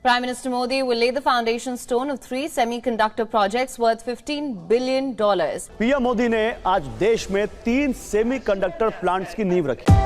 Prime Minister Modi will lay the foundation stone of 3 semiconductor projects worth $15 billion. PM Modi ने आज देश में 3 semiconductor plants की नींव रखी।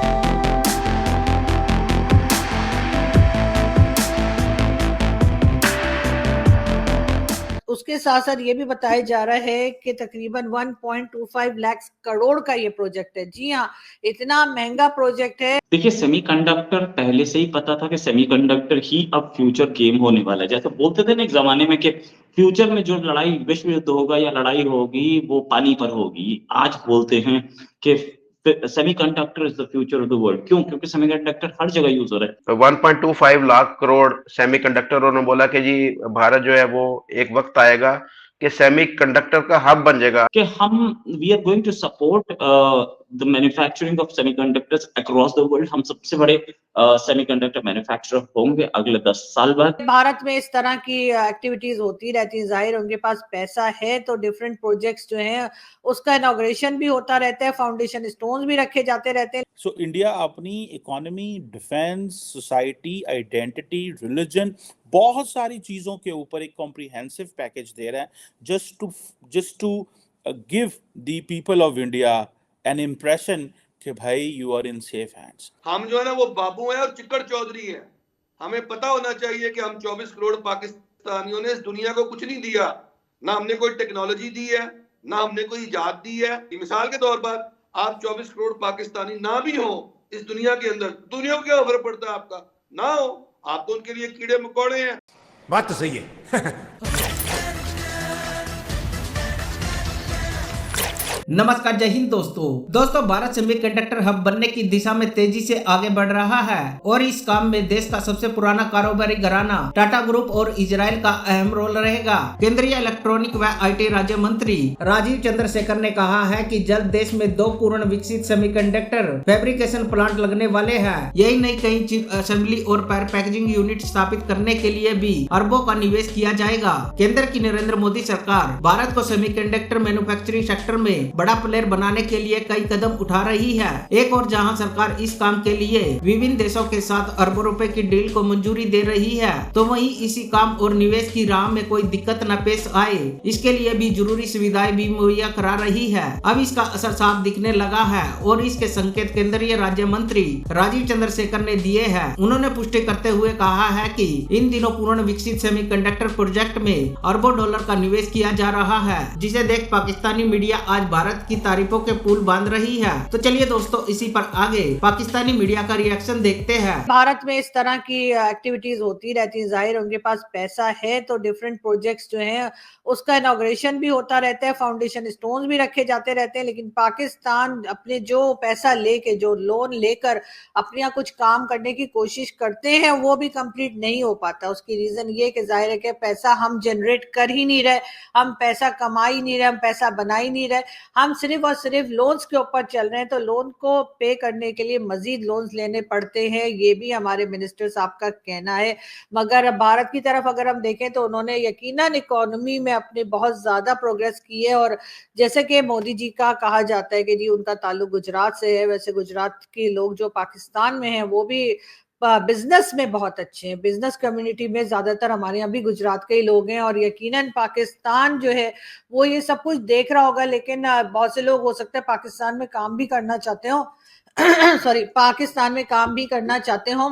उसके साथ साथ ये भी बताया जा रहा है कि तकरीबन 1.25 लाख करोड़ का ये प्रोजेक्ट है। जी हाँ, इतना महंगा प्रोजेक्ट है। देखिए, सेमीकंडक्टर पहले से ही पता था कि सेमीकंडक्टर ही अब फ्यूचर गेम होने वाला है। जैसे बोलते थे ना एक जमाने में कि फ्यूचर में जो लड़ाई विश्व युद्ध होगा या लड़ाई होगी वो पानी पर होगी। आज बोलते हैं कि semiconductor is the future of the world. क्यों? क्योंकि सेमीकंडक्टर हर जगह यूज हो रहा है। 1.25 लाख करोड़ सेमीकंडक्टर। उन्होंने बोला कि जी भारत जो है वो एक वक्त आएगा कि सेमीकंडक्टर का हब बन जाएगा, कि हम we are going to support the manufacturing of semiconductors across the world. हम सबसे बड़े सेमीकंडक्टर मैन्युफैक्चरर होंगे अगले 10 साल बाद। भारत में इस तरह की एक्टिविटीज होती रहती है। जाहिर उनके पास पैसा है तो डिफरेंट प्रोजेक्ट्स जो हैं उसका इनॉग्रेशन भी होता रहता है, फाउंडेशन स्टोन्स भी रखे जाते रहते हैं। सो इंडिया अपनी economy, defence, society, identity, religion, बहुत सारी चीजों के ऊपर एक कॉम्प्रिहेंसिव पैकेज दे रहा है just to give the people of India an impression कि भाई you are in safe hands. हम जो है ना वो बाबू हैं और चिक्कड़ चौधरी हैं। हमें पता होना चाहिए कि हम 24 करोड़ पाकिस्तानियों ने इस दुनिया को कुछ नहीं दिया। ना हमने कोई टेक्नोलॉजी दी है, ना हमने कोई इजाद दी है। मिसाल के तौर पर आप 24 करोड़ पाकिस्तानी ना भी हो इस दुनिया के अंदर, दुनिया को क्या फर्क पड़ता है आपका? ना हो, आप तो उनके लिए कीड़े मकोड़े हैं। बात तो सही है। नमस्कार, जय हिंद दोस्तों भारत सेमीकंडक्टर हब बनने की दिशा में तेजी से आगे बढ़ रहा है और इस काम में देश का सबसे पुराना कारोबारी घराना टाटा ग्रुप और इजराइल का अहम रोल रहेगा। केंद्रीय इलेक्ट्रॉनिक व आईटी राज्य मंत्री राजीव चंद्रशेखर ने कहा है कि जल्द देश में 2 पूर्ण विकसित सेमीकंडक्टर फैब्रिकेशन प्लांट लगने वाले हैं। यही नहीं, कई चिप असेंबली और पैकेजिंग यूनिट स्थापित करने के लिए भी अरबों का निवेश किया जाएगा। केंद्र की नरेंद्र मोदी सरकार भारत को सेमीकंडक्टर मैन्युफैक्चरिंग सेक्टर में बड़ा प्लेयर बनाने के लिए कई कदम उठा रही है। एक और जहां सरकार इस काम के लिए विभिन्न देशों के साथ अरबों रुपए की डील को मंजूरी दे रही है, तो वहीं इसी काम और निवेश की राह में कोई दिक्कत न पेश आए, इसके लिए भी जरूरी सुविधाएं भी मुहैया करा रही है। अब इसका असर साफ दिखने लगा है और इसके संकेत केंद्रीय राज्य मंत्री राजीव चंद्रशेखर ने दिए हैं। उन्होंने पुष्टि करते हुए कहा है कि इन दिनों पूर्ण विकसित सेमीकंडक्टर प्रोजेक्ट में अरबों डॉलर का निवेश किया जा रहा है, जिसे देख पाकिस्तानी मीडिया आज भारत की तारीफों के पुल बांध रही है। तो चलिए दोस्तों, इसी पर आगे पाकिस्तानी मीडिया का रिएक्शन देखते हैं। भारत में इस तरह की एक्टिविटीज होती रहती है। जाहिर उनके पास पैसा है तो डिफरेंट प्रोजेक्ट्स जो हैं उसका इनॉग्रेशन भी होता रहता है, फाउंडेशन स्टोन्स भी रखे जाते रहते हैं। लेकिन पाकिस्तान अपने जो पैसा लेके, जो लोन लेकर अपने यहाँ कुछ काम करने की कोशिश करते हैं वो भी कंप्लीट नहीं हो पाता। उसकी रीजन ये कि जाहिर है कि पैसा हम जनरेट कर ही नहीं रहे, हम पैसा कमा ही नहीं रहे, हम पैसा बना ही नहीं रहे, हम सिर्फ और सिर्फ लोन्स के ऊपर चल रहे हैं। तो लोन को पे करने के लिए मजीद लोन्स लेने पड़ते हैं, ये भी हमारे मिनिस्टर साहब का कहना है। मगर भारत की तरफ अगर हम देखें तो उन्होंने यकीनन इकोनॉमी में अपने बहुत ज्यादा प्रोग्रेस की है। और जैसे कि मोदी जी का कहा जाता है कि जी उनका ताल्लुक गुजरात से है, वैसे गुजरात के लोग जो पाकिस्तान में हैं वो भी बिजनेस में बहुत अच्छे हैं। बिजनेस कम्युनिटी में ज्यादातर हमारे यहाँ भी गुजरात के ही लोग हैं और यकीनन पाकिस्तान जो है वो ये सब कुछ देख रहा होगा। लेकिन बहुत से लोग हो सकता है पाकिस्तान में काम भी करना चाहते हो पाकिस्तान में काम भी करना चाहते हो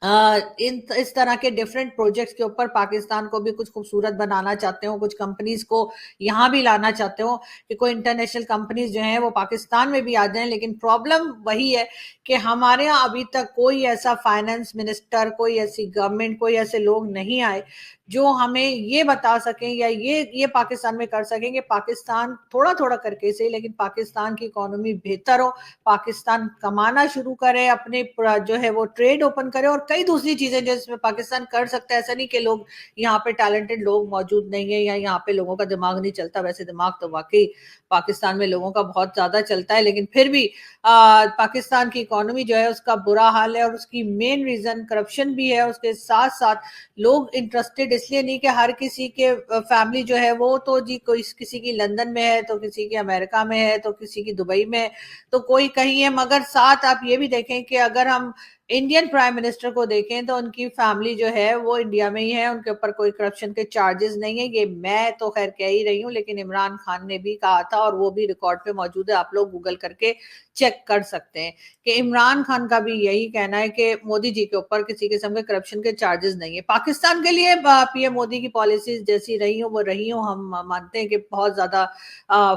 इस तरह के डिफरेंट प्रोजेक्ट्स के ऊपर पाकिस्तान को भी कुछ खूबसूरत बनाना चाहते हो, कुछ कंपनीज को यहाँ भी लाना चाहते हो कि कोई इंटरनेशनल कंपनीज जो हैं वो पाकिस्तान में भी आ जाएं। लेकिन प्रॉब्लम वही है कि हमारे यहाँ अभी तक कोई ऐसा फाइनेंस मिनिस्टर, कोई ऐसी गवर्नमेंट, कोई ऐसे लोग नहीं आए जो हमें ये बता सकें या ये पाकिस्तान में कर सकें कि पाकिस्तान थोड़ा थोड़ा करके सही लेकिन पाकिस्तान की इकोनॉमी बेहतर हो, पाकिस्तान कमाना शुरू करे, अपने जो है वो ट्रेड ओपन करे और कई दूसरी चीजें जो इसमें पाकिस्तान कर सकता है। ऐसा नहीं कि लोग यहाँ पे टैलेंटेड लोग मौजूद नहीं है या यहाँ पे लोगों का दिमाग नहीं चलता। वैसे दिमाग तो वाकई पाकिस्तान में लोगों का बहुत ज्यादा चलता है, लेकिन फिर भी पाकिस्तान की इकोनॉमी जो है उसका बुरा हाल है और उसकी मेन रीजन करप्शन भी है। उसके साथ साथ लोग इंटरेस्टेड इसलिए नहीं कि हर किसी के फैमिली जो है वो तो जी कोई किसी की लंदन में है, तो किसी की अमेरिका में है, तो किसी की दुबई में है, तो कोई कहीं है। मगर साथ आप ये भी देखें कि अगर हम इंडियन प्राइम मिनिस्टर को देखें तो उनकी फैमिली जो है वो इंडिया में ही है, उनके ऊपर कोई करप्शन के चार्जेस नहीं है। ये मैं तो खैर कह ही रही हूँ, लेकिन इमरान खान ने भी कहा था और वो भी रिकॉर्ड पे मौजूद है, आप लोग गूगल करके चेक कर सकते हैं कि इमरान खान का भी यही कहना है कि मोदी जी के ऊपर किसी किस्म के करप्शन के चार्जेस नहीं है। पाकिस्तान के लिए पीएम मोदी की पॉलिसीज जैसी रही हो वो रही हो, हम मानते हैं कि बहुत ज्यादा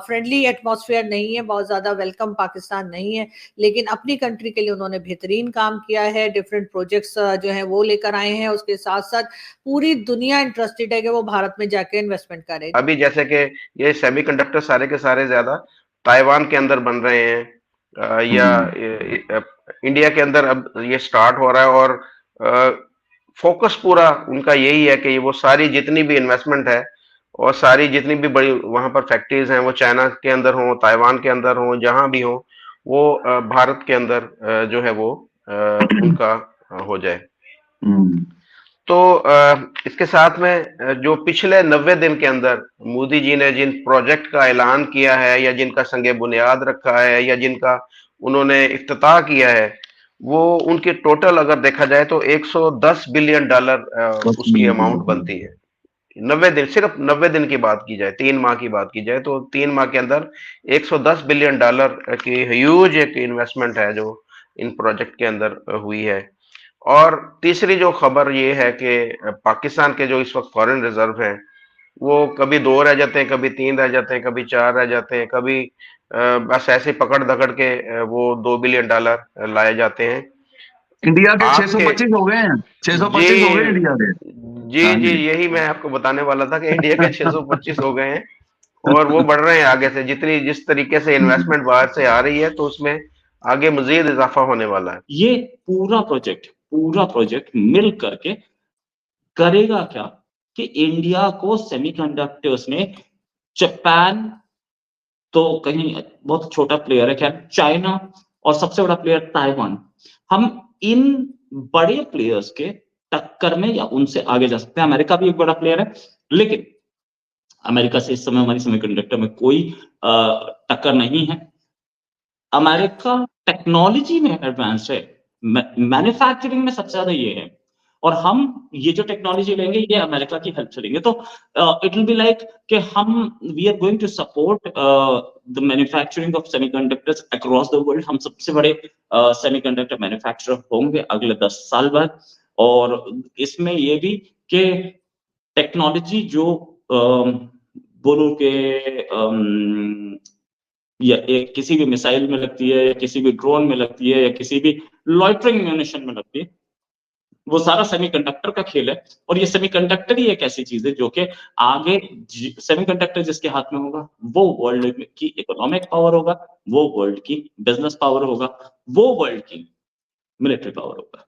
फ्रेंडली एटमॉस्फेयर नहीं है, बहुत ज्यादा वेलकम पाकिस्तान नहीं है, लेकिन अपनी कंट्री के लिए उन्होंने बेहतरीन काम किया है। डिफरेंट प्रोजेक्ट्स जो है वो लेकर आए हैं, उसके साथ साथ पूरी दुनिया इंटरेस्टेड है कि वो भारत में जाके इन्वेस्टमेंट करे। अभी जैसे कि ये सेमीकंडक्टर सारे के सारे ज्यादा ताइवान के अंदर बन रहे हैं, इंडिया के अंदर अब ये स्टार्ट हो रहा है, और फोकस पूरा उनका यही है कि वो सारी जितनी भी इन्वेस्टमेंट है और सारी जितनी भी बड़ी वहां पर फैक्ट्रीज हैं, वो चाइना के अंदर हो, ताइवान के अंदर हो, जहां भी हो, वो भारत के अंदर जो है वो उनका हो जाए। तो इसके साथ में जो पिछले 90 दिन के अंदर मोदी जी ने जिन प्रोजेक्ट का ऐलान किया है, या जिनका संगे बुनियाद रखा है, या जिनका उन्होंने इफ्तिताह किया है, वो उनकी टोटल अगर देखा जाए तो 110 बिलियन डॉलर उसकी अमाउंट बनती है। 90 दिन, सिर्फ 90 दिन की बात की जाए, 3 माह की बात की जाए, तो 3 माह के अंदर 110 बिलियन डॉलर की ह्यूज एक इन्वेस्टमेंट है जो इन प्रोजेक्ट के अंदर हुई है। और तीसरी जो खबर ये है कि पाकिस्तान के जो इस वक्त फॉरेन रिजर्व हैं, वो कभी 2 रह जाते हैं, कभी 3 रह जाते हैं, कभी 4 रह जाते हैं, कभी बस ऐसे पकड़ दकड़ के वो 2 बिलियन डॉलर लाए जाते हैं। इंडिया के 625 हो गए हैं, 625 हो गए इंडिया के। जी, यही मैं आपको बताने वाला था कि इंडिया के 625 हो गए हैं, और वो बढ़ रहे हैं आगे से। जिस तरीके से इन्वेस्टमेंट बाहर से आ रही है, तो उसमें आगे मजीद इजाफा होने वाला है। ये पूरा प्रोजेक्ट मिल करके करेगा क्या कि इंडिया को सेमीकंडक्टर्स में, जापान तो कहीं बहुत छोटा प्लेयर है, खैर चाइना, और सबसे बड़ा प्लेयर ताइवान, हम इन बड़े प्लेयर्स के टक्कर में या उनसे आगे जा सकते हैं। अमेरिका भी एक बड़ा प्लेयर है, लेकिन अमेरिका से इस समय हमारी सेमीकंडक्टर में कोई टक्कर नहीं है। अमेरिका टेक्नोलॉजी में एडवांस है, मैन्युफैक्चरिंग में सबसे ज्यादा ये है, और हम ये जो टेक्नोलॉजी लेंगे ये अमेरिका की हेल्प से लेंगे। तो इट विल बी लाइक कि हम we are going to support the manufacturing of semiconductors across the world. हम सबसे बड़े सेमीकंडक्टर मैन्युफैक्चरर होंगे अगले 10 साल बाद। और इसमें ये भी कि टेक्नोलॉजी जो बोलो के या किसी भी मिसाइल में लगती है, या किसी भी ड्रोन में लगती है, या किसी भी लॉइटरिंग म्यूनिशन में लगती है, वो सारा सेमीकंडक्टर का खेल है। और ये सेमीकंडक्टर ही एक ऐसी चीज है जो कि आगे सेमीकंडक्टर जिसके हाथ में होगा वो वर्ल्ड की इकोनॉमिक पावर होगा, वो वर्ल्ड की बिजनेस पावर होगा, वो वर्ल्ड की मिलिट्री पावर होगा।